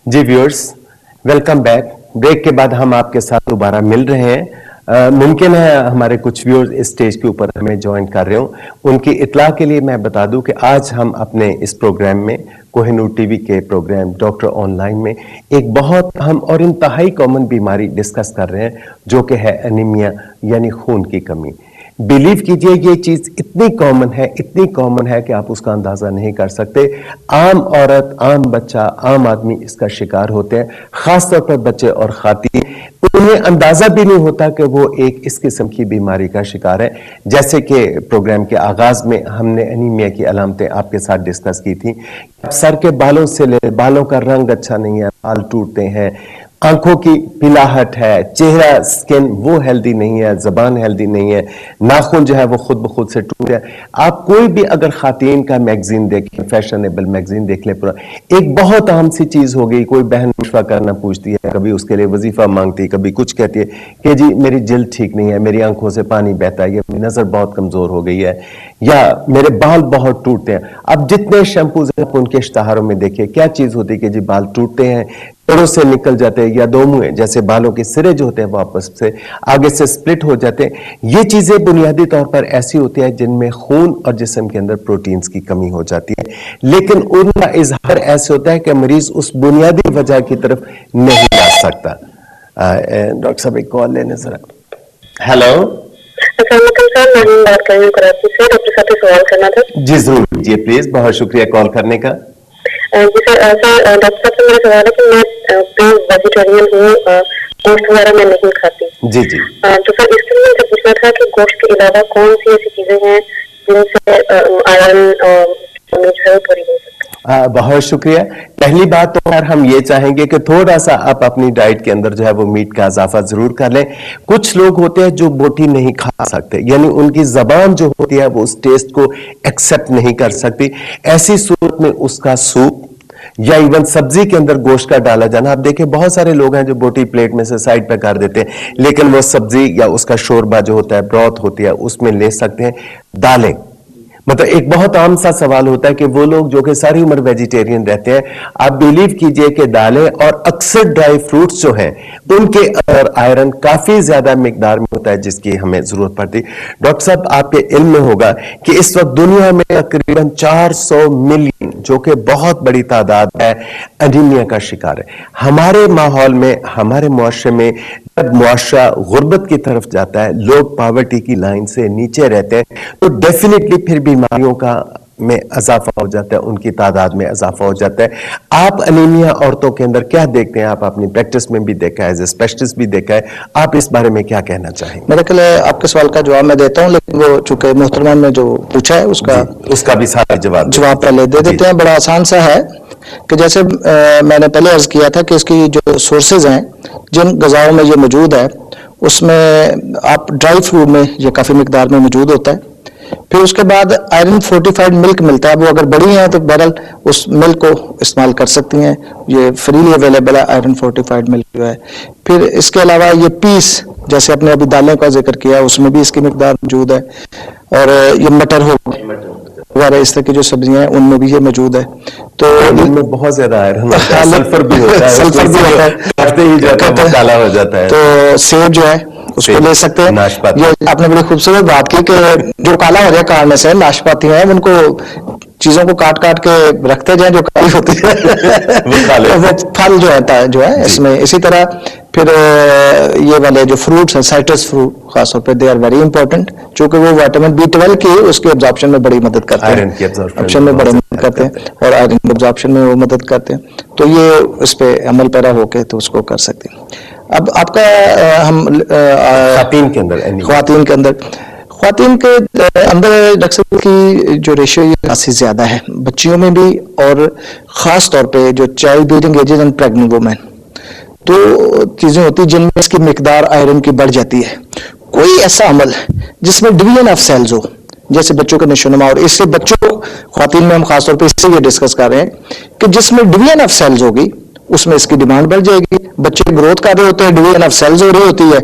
जी viewers, welcome back. Break के बाद हम आपके साथ दोबारा मिल रहे हैं। मुमकिन है हमारे कुछ व्यूअर्स इस स्टेज के ऊपर हमें ज्वाइन कर रहे हो। उनकी इत्तला के लिए मैं बता दूं कि आज हम अपने इस प्रोग्राम में कोहिनूर टीवी के प्रोग्राम डॉक्टर ऑनलाइन में एक बहुत अहम और इंतहाई कॉमन बीमारी डिस्कस कर रहे हैं, जो कि है एनीमिया यानी खून की कमी। बिलीव कीजिए ये चीज इतनी कॉमन है कि आप उसका अंदाजा नहीं कर सकते। आम औरत, आम बच्चा, आम आदमी इसका शिकार होते हैं, खासतौर पर बच्चे और खातीन। उन्हें अंदाजा भी नहीं होता कि वो एक इस किस्म की बीमारी का शिकार है। जैसे कि प्रोग्राम के आगाज में हमने एनीमिया की अलामतें आपके साथ डिस्कस की थी। सर के बालों से ले, बालों का रंग अच्छा नहीं है, बाल टूटते हैं, आंखों की पिलाहट है, चेहरा स्किन वो हेल्दी नहीं है, जबान हेल्दी नहीं है, नाखून जो है वो खुद ब खुद से टूट है। आप कोई भी अगर खातीन का मैगजीन देखें, फैशनेबल मैगजीन देख ले, पूरा एक बहुत अहम सी चीज हो गई। कोई बहन मशवरा करना पूछती है, कभी उसके लिए वजीफा मांगती है, कभी कुछ कहती है कि जी मेरी जिल्द ठीक नहीं है, मेरी आंखों से पानी बहता है, मेरी नजर बहुत कमजोर हो गई है, या मेरे बाल बहुत टूटते हैं। अब जितने शैम्पूज आप उनके इश्तहारों में देखिए, क्या चीज होती है कि जी बाल टूटते हैं, पेड़ों से निकल जाते हैं, या दो मुंह जैसे बालों के सिरे जो होते हैं वो आपस से आगे से स्प्लिट हो जाते हैं। ये चीजें बुनियादी तौर पर ऐसी होती है जिनमें खून और जिस्म के अंदर प्रोटीन्स की कमी हो जाती है, लेकिन उनका इजहार ऐसे होता है कि मरीज उस बुनियादी वजह की तरफ नहीं जा सकता। डॉक्टर साहब एक कॉल लेने जरा। हेलो, मैं बात कर रही हूँ कराची से, डॉक्टर साहब से सवाल करना था। जी जरूर जी, प्लीज, बहुत शुक्रिया कॉल करने का। जी सर, डॉक्टर साहब से मेरा सवाल है कि मैं प्योर वेजिटेरियन हूँ, गोश्त वगैरह मैं नहीं खाती। जी जी। तो सर इसके लिए मुझे पूछना था कि गोश्त के अलावा कौन सी ऐसी चीजें हैं जिनसे आयरन जो है पूरी हो सकती है। बहुत शुक्रिया। पहली बात तो यार हम ये चाहेंगे कि थोड़ा सा आप अपनी डाइट के अंदर जो है वो मीट का इजाफा जरूर कर लें। कुछ लोग होते हैं जो बोटी नहीं खा सकते, यानी उनकी जबान जो होती है वो उस टेस्ट को एक्सेप्ट नहीं कर सकती। ऐसी सूरत में उसका सूप या इवन सब्जी के अंदर गोश्त का डाला जाना, आप देखिए बहुत सारे लोग हैं जो बोटी प्लेट में से साइड पे कर देते हैं, लेकिन वो सब्जी या उसका शोरबा जो होता है, ब्रॉथ होती है, उसमें ले सकते हैं। दालें, मतलब एक बहुत आम सा सवाल होता है कि वो लोग जो कि सारी उम्र वेजिटेरियन रहते हैं, आप बिलीव कीजिए कि दालें और अक्सर ड्राई फ्रूट्स जो हैं उनके अंदर आयरन काफी ज्यादा मिकदार में होता है जिसकी हमें जरूरत पड़ती। डॉक्टर साहब आपके इल्म में होगा कि इस वक्त दुनिया में तकरीबन 400 मिलियन, जो कि बहुत बड़ी तादाद है, एनीमिया का शिकार है। हमारे माहौल में, हमारे मुआशरे में जब मुआशरा गुर्बत की तरफ जाता है, लोग पॉवर्टी की लाइन से नीचे रहते हैं, तो डेफिनेटली फिर बीमारियों का में इजाफा हो जाता है, उनकी तादाद में इजाफा हो जाता है। आप एनीमिया औरतों के अंदर क्या देखते हैं? आप अपनी प्रैक्टिस में भी देखा है, एज ए स्पेशलिस्ट भी देखा है, आप इस बारे में क्या कहना चाहेंगे? मेरे ख्याल है आपके सवाल का जवाब मैं देता हूं, लेकिन वो चूंकि मोहतरमा ने जो पूछा है उसका भी सारा जवाब पहले दे देते हैं। बड़ा आसान सा है कि जैसे मैंने पहले अर्ज किया था कि इसकी जो सोर्सेज हैं, जिन गजाओं में ये मौजूद है, उसमें आप ड्राई फ्रूट में ये काफी मिकदार में मौजूद होता है। फिर उसके बाद आयरन फोर्टिफाइड मिल्क मिलता है, वो अगर बड़ी है तो बहरहाल उस मिल्क को इस्तेमाल कर सकती हैं, ये फ्रीली अवेलेबल है आयरन फोर्टिफाइड मिल्क जो है। फिर इसके अलावा ये पीस, जैसे आपने अभी दालें का जिक्र किया, उसमें भी इसकी मिकदार मौजूद है। और ये मटर हो वगैरह इस तरह की जो सब्जियां हैं उनमें भी ये मौजूद है। तो इनमें बहुत ज्यादा आयरन होता है, सल्फर भी होता है, सल्फर भी होता है, काटते ही जाता है, वो काला हो जाता है। तो सेब जो है उसको ले सकते हैं। ये आपने बड़ी खूबसूरत बात की कि जो काला हो जाए काटने से, नाशपाती हैं उनको चीजों को काट काट के रखते जाए जो काली होती है वो फल जो है इसमें। इसी तरह फिर ये वाले जो फ्रूट्स हैं, साइट्रस फ्रूट खासतौर पे, दे आर वेरी इंपॉर्टेंट, चूंकि वो विटामिन B12 की उसके एब्जॉर्प्शन में बड़ी मदद करते हैं, आयरन की एब्जॉर्प्शन में बड़ी मदद करते हैं, और आयरन की एब्जॉर्प्शन में वो मदद करते हैं। तो ये इस पे अमल पैरा होके तो उसको कर सकते हैं। अब आपका हम ख्वातीन के अंदर डॉक्टर साहब की जो रेशियो ये काफी ज्यादा है, बच्चियों में भी, और खास तौर पे जो child bearing ages and pregnant women, तो चीजें होती हैं जिनमें इसकी मिकदार आयरन की बढ़ जाती है। कोई ऐसा अमल जिसमें डिवीजन ऑफ सेल्स हो, जैसे बच्चों का नशोनुमा, और इससे बच्चों ख्वातीन में हम खासतौर पे इससे ये डिस्कस कर रहे हैं कि जिसमें डिवीजन ऑफ सेल्स होगी उसमें इसकी डिमांड बढ़ जाएगी। बच्चे ग्रोथ कर रहे होते हैं, डिवीजन ऑफ सेल्स हो रही होती है,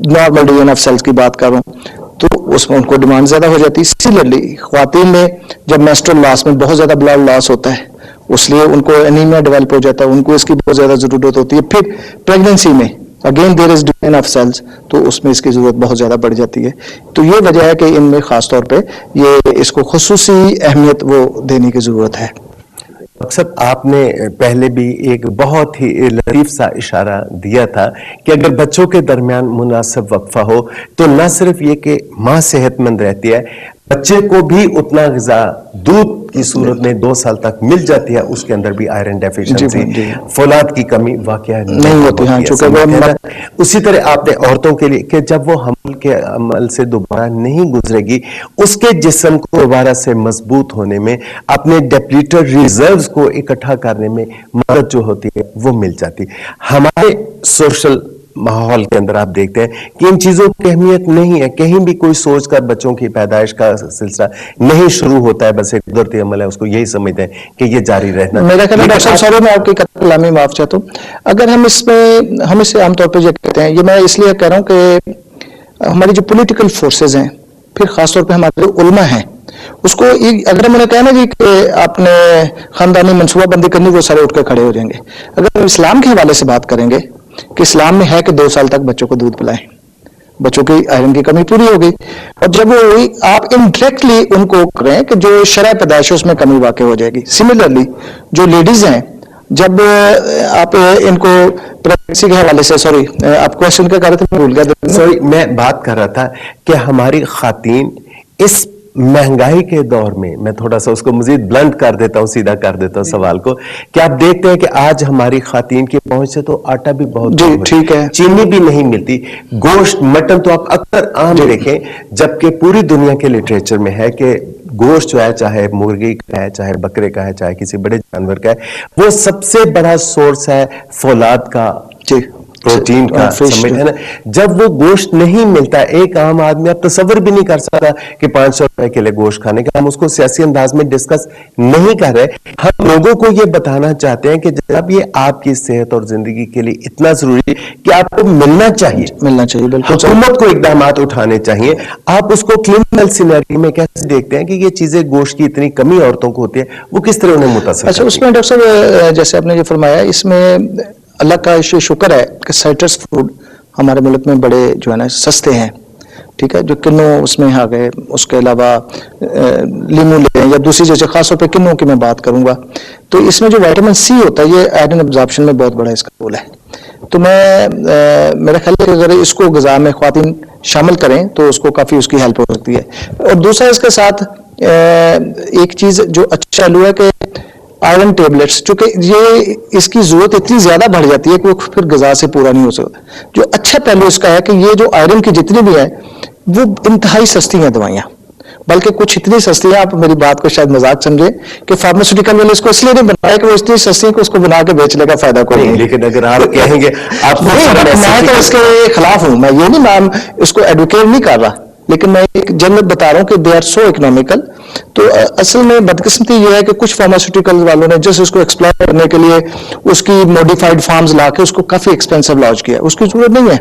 नॉर्मल डिवीजन ऑफ सेल्स की बात कर रहा हूं, तो उसमें उनको डिमांड ज्यादा हो जाती है। सिमिलरली ख्वातीन में जब मेंस्ट्रुअल लॉस में बहुत ज्यादा ब्लड लॉस होता है, اس لیے ان کو انیمیا ڈیولپ ہو جاتا ہے, ان کو اس کی بہت زیادہ ضرورت ہوتی ہے. پھر پریگننسی میں again there is decline of cells, تو اس میں اس کی ضرورت بہت زیادہ بڑھ جاتی ہے. تو یہ وجہ ہے کہ ان میں خاص طور پہ یہ اس کو خصوصی اہمیت وہ دینے کی ضرورت ہے. مقصد آپ نے پہلے بھی ایک بہت ہی لطیف سا اشارہ دیا تھا کہ اگر بچوں کے درمیان مناسب وقفہ ہو تو نہ صرف یہ کہ ماں صحت مند رہتی ہے, بچے کو بھی اتنا غذا دودھ کی صورت میں 2 سال تک مل جاتی ہے, اس کے اندر بھی آئرن ڈیفیشنسی, فولاد کی کمی واقعہ نہیں ہوتی ہے. اسی طرح آپ نے عورتوں کے لیے کہ جب وہ حمل کے عمل سے دوبارہ نہیں گزرے گی, اس کے جسم کو دوبارہ سے مضبوط ہونے میں, اپنے ڈیپلیٹر ریزروز کو اکٹھا کرنے میں مدد جو ہوتی ہے وہ مل جاتی. ہمارے سوشل ماحول کے اندر آپ دیکھتے ہیں کہ ان چیزوں کی اہمیت نہیں ہے, کہیں بھی کوئی سوچ کر بچوں کی پیدائش کا سلسلہ نہیں شروع ہوتا ہے, بس ایک قدرتی عمل ہے, اس کو یہی سمجھتے ہیں کہ یہ جاری رہنا. میرا خیال ہے ڈاکٹر صاحب, سوری میں آپ کی کلامی معاف چاہتا ہوں, اگر ہم اس میں ہم اسے عام طور پہ یہ کہتے ہیں, یہ میں اس لیے کہہ رہا ہوں کہ ہماری جو پولیٹیکل فورسز ہیں, پھر خاص طور پہ ہمارے علماء ہیں, اس کو اگر میں نے کہا نا جی کہ آپ نے خاندانی منصوبہ بندی کرنی, وہ سارے اٹھ کے کھڑے ہو جائیں گے. اگر ہم اسلام کے حوالے سے بات کریں گے کہ اسلام میں ہے کہ 2 سال تک بچوں کو دودھ پلائیں, بچوں کی آئرن کی کمی پوری ہو گئی, اور جب وہ ہوئی آپ انڈائریکٹلی ان کو کریں کہ جو شرح پیدائش ہے اس میں کمی واقع ہو جائے گی. سملرلی جو لیڈیز ہیں, جب آپ ان کو پریگننسی کے حوالے سے, سوری آپ کوشچن کیا کر رہے تھے, بھول گیا. سوری, میں بات کر رہا تھا کہ ہماری خواتین اس مہنگائی کے دور میں تھوڑا سا اس کو مزید بلنٹ کر دیتا ہوں, سیدھا کر دیتا ہوں سوال کو, کہ آپ دیکھتے ہیں کہ آج ہماری خواتین کی پہنچ سے تو آٹا بھی بہت ٹھیک ہے, چینی بھی نہیں ملتی, گوشت مٹن تو آپ اکثر عام دیکھیں, جبکہ پوری دنیا کے لٹریچر میں ہے کہ گوشت جو ہے, چاہے مرغی کا ہے, چاہے بکرے کا ہے, چاہے کسی بڑے جانور کا ہے, وہ سب سے بڑا سورس ہے فولاد کا, پروٹین کا, سمجھ ہے نا. جب وہ گوشت نہیں ملتا, ایک عام آدمی آپ تصور بھی نہیں کر سکتا کہ 500 روپے کے لیے گوشت کھانے کا. ہم اس کو سیاسی انداز میں ڈسکس نہیں کر رہے, ہم لوگوں کو یہ بتانا چاہتے ہیں کہ جب یہ آپ کی صحت اور زندگی کے لیے اتنا ضروری ہے کہ آپ کو ملنا چاہیے. حکومت کو اقدامات اٹھانے چاہیے. آپ اس کو کلینکل سینیریو میں کیسے دیکھتے ہیں کہ یہ چیزیں گوشت کی اتنی کمی عورتوں کو ہوتی ہے, وہ کس طرح انہیں متاثر کرتی ہے؟ اس میں ڈاکٹر صاحب جیسے آپ نے یہ فرمایا, اس میں اللہ کا شکر ہے کہ سائٹرس فوڈ ہمارے ملک میں بڑے جو ہے نا سستے ہیں, ٹھیک ہے, جو کنو اس میں آ گئے, اس کے علاوہ لیمو لیں یا دوسری جیسے خاص طور پہ کنو کی میں بات کروں گا, تو اس میں جو وائٹامن سی ہوتا ہے یہ آئرن ابزارپشن میں بہت بڑا اس کا رول ہے. تو میرا خیال ہے کہ اگر اس کو غذا میں خواتین شامل کریں تو اس کو کافی اس کی ہیلپ ہو سکتی ہے. اور دوسرا اس کے ساتھ ایک چیز جو اچھا چالو ہے کہ آئرن ٹیبلٹس, چونکہ یہ اس کی ضرورت اتنی زیادہ بڑھ جاتی ہے کہ وہ پھر غذا سے پورا نہیں ہو سکتا. جو اچھا پہلو اس کا ہے کہ یہ جو آئرن کی جتنی بھی ہیں وہ انتہائی سستی ہیں دوائیاں, بلکہ کچھ اتنی سستی ہیں, آپ میری بات کو شاید مذاق سمجھیں کہ فارماسیوٹیکل والے اس کو اس لیے نہیں بنایا کہ وہ اتنی سستی ہے کہ اس کو بنا کے بیچنے کا فائدہ کوئی نہیں. لیکن اگر آپ کہیں گے آپ میں تو اس کے خلاف ہوں, میں یہ نہیں میں اس کو ایڈوکیٹ نہیں کر رہا, لیکن میں ایک جنرل بتا رہا ہوں کہ دے آر سو اکنامیکل. تو اصل میں بدقسمتی یہ ہے کہ کچھ فارماسیوٹیکل والوں نے جس اس کو ایکسپلائر کرنے کے لیے اس کی موڈیفائڈ فارمز لا کے اس کو کافی ایکسپینسو لانچ کیا. اس کی ضرورت نہیں ہے.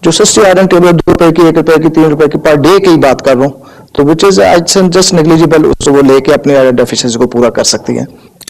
جو سستی آئرن ٹیبلٹ 2 روپے کی, 1 روپے کی, 3 روپے کی پر ڈے کی بات کر رہا ہوں, تو وچ از جسٹ نیگلیجیبل, اس کو وہ لے کے اپنے آئرن ڈیفیشنسی کو پورا کر سکتی ہیں.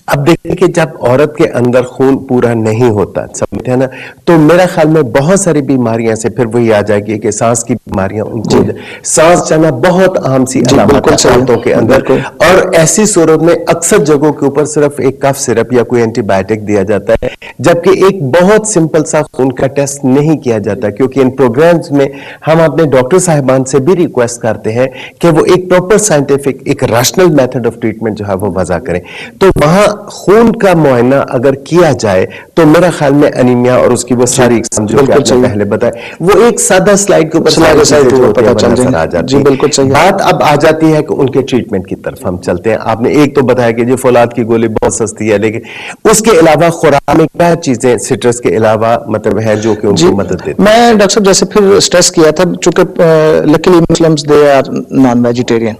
اب دیکھیں کہ جب عورت کے اندر خون پورا نہیں ہوتا, سمجھتے ہیں نا, تو میرا خیال میں بہت ساری بیماریاں سے پھر وہی آ جائے گی کہ سانس کی بیماریاں, ان کو سانس چلنا بہت عام سی علامت ہے عورتوں کے اندر, اور ایسی صورت میں اکثر جگہوں کے اوپر صرف ایک کف سرپ یا کوئی اینٹی بائیوٹک دیا جاتا ہے, جبکہ ایک بہت سمپل سا خون کا ٹیسٹ نہیں کیا جاتا, کیونکہ ان پروگرامز میں ہم اپنے ڈاکٹر صاحبان سے بھی ریکویسٹ کرتے ہیں کہ وہ ایک پراپر سائنٹیفک, ایک ریشنل میتھڈ آف ٹریٹمنٹ جو ہے وہ وضع کریں. تو وہاں خون کا معائنہ اگر کیا جائے تو میرا خیال میں انیمیا اور اس کی وہ ساری اقسام جو کہ آپ نے پہلے بتائے, وہ ایک سادہ سلائیڈ کے اوپر پتہ چل جاتی ہے. بات اب آ جاتی ہے کہ ان کے ٹریٹمنٹ کی طرف ہم چلتے ہیں. آپ نے ایک تو بتایا کہ جو فولاد کی گولی بہت سستی ہے, لیکن اس کے علاوہ خوراک میں کیا چیزیں سٹرس کے علاوہ مطلب ہے جو کہ ان کو مدد دیتی؟ میں ڈاکٹر صاحب جیسے پھر سٹریس کیا تھا, چونکہ luckily Muslims they are non vegetarian,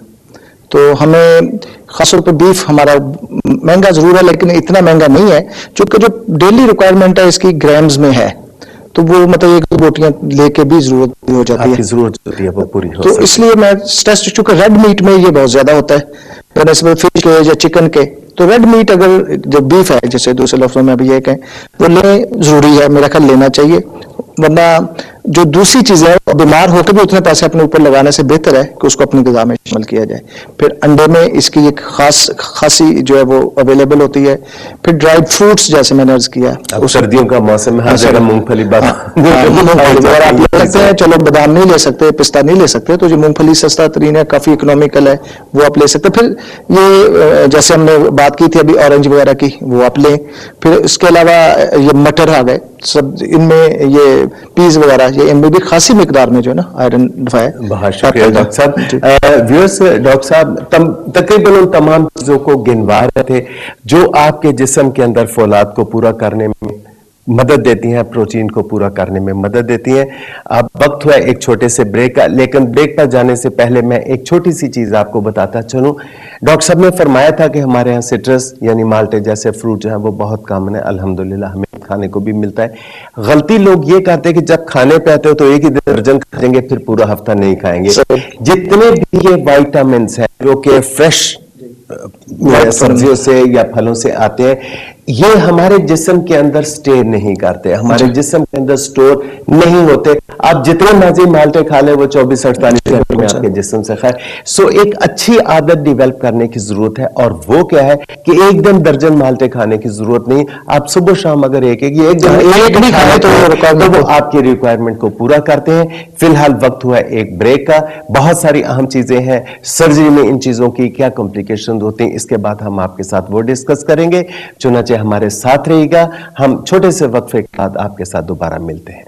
تو ہمیں خاص طور پہ بیف ہمارا مہنگا ضرور ہے لیکن اتنا مہنگا نہیں ہے, چونکہ جو ڈیلی ریکوائرمنٹ ہے اس کی گرامز میں ہے, تو وہ مطلب ایک بوٹیاں لے کے بھی ضرورت ہو جاتی ہے, ضرورت ہوتی ہے وہ پوری ہو. تو اس لیے میں سٹریس, چونکہ ریڈ میٹ میں یہ بہت زیادہ ہوتا ہے, बनिस्बत फिश के या चिकन के, तो रेड मीट अगर जो बीफ है, जैसे दूसरे लफ्जों में अभी ये कहें, वो लें जरूरी है, मेरा ख्याल लेना चाहिए। वरना जो दूसरी चीजें हैं, बीमार होकर भी उतने पैसे अपने ऊपर लगाने से बेहतर है कि उसको अपनी ग़िज़ा में शामिल किया जाए। फिर अंडे में इसकी एक खासी जो है वो अवेलेबल होती है। फिर ड्राइड फ्रूट्स, जैसे मैंने अर्ज किया, उस सर्दियों का मौसम है, हर जगह मूंगफली अगर आप ले सकते हैं, चलो बादाम नहीं ले सकते, पिस्ता नहीं ले सकते, तो जो मूंगफली सस्ता तरीन है, काफी इकोनॉमिकल है, वो आप ले सकते हैं। फिर ये जैसे हमने बात की थी अभी ऑरेंज वगैरह की, वो आप लें। फिर इसके अलावा ये मटर आ गए, सब इनमें ये पीस वगैरह, ये इनमें भी खासी मिकदार में जो है ना आयरन है। बहुत शुक्रिया डॉक्टर साहब। व्यूअर्स, डॉक्टर साहब तकरीबन उन तमाम चीजों को गिनवा रहे थे जो आपके जिस्म के अंदर फौलाद को पूरा करने में मदद देती हैं, प्रोटीन को पूरा करने में मदद देती हैं। अब वक्त हुआ एक छोटे से ब्रेक का, लेकिन ब्रेक पर जाने से पहले मैं एक छोटी सी चीज आपको बताता चलूं। डॉक्टर साहब ने फरमाया था कि हमारे यहाँ सिट्रस यानी माल्टे जैसे फ्रूट जो है वो बहुत कॉमन है, अल्हम्दुलिल्लाह हमें खाने को भी मिलता है। गलती लोग ये करते हैं कि जब खाने पे आते हो तो एक ही दर्जन खाएंगे, फिर पूरा हफ्ता नहीं खाएंगे। जितने भी ये वाइटामिन्स हैं जो कि फ्रेश सब्जियों से या फलों से आते हैं, ये हमारे जिस्म के अंदर स्टे नहीं करते, हमारे जिस्म के अंदर स्टोर नहीं होते। आप जितने मर्जी माल्टे खा ले, वो 24-48 घंटे में आपके जिस्म से खाए। सो एक अच्छी आदत डेवलप करने की जरूरत है, और वो क्या है कि एकदम दर्जन माल्टे खाने की जरूरत नहीं। आप सुबह शाम अगर एक भी खाए तो वो आपकी रिक्वायरमेंट को पूरा करते हैं। फिलहाल वक्त हुआ एक ब्रेक का। बहुत सारी अहम चीजें हैं सर्जरी में, इन चीजों की क्या कॉम्प्लिकेशन होती हैं, इसके बाद हम आपके साथ वो डिस्कस करेंगे। चुनाचे हमारे साथ रहिएगा। हम छोटे से वक्फे के बाद आपके साथ दोबारा मिलते हैं।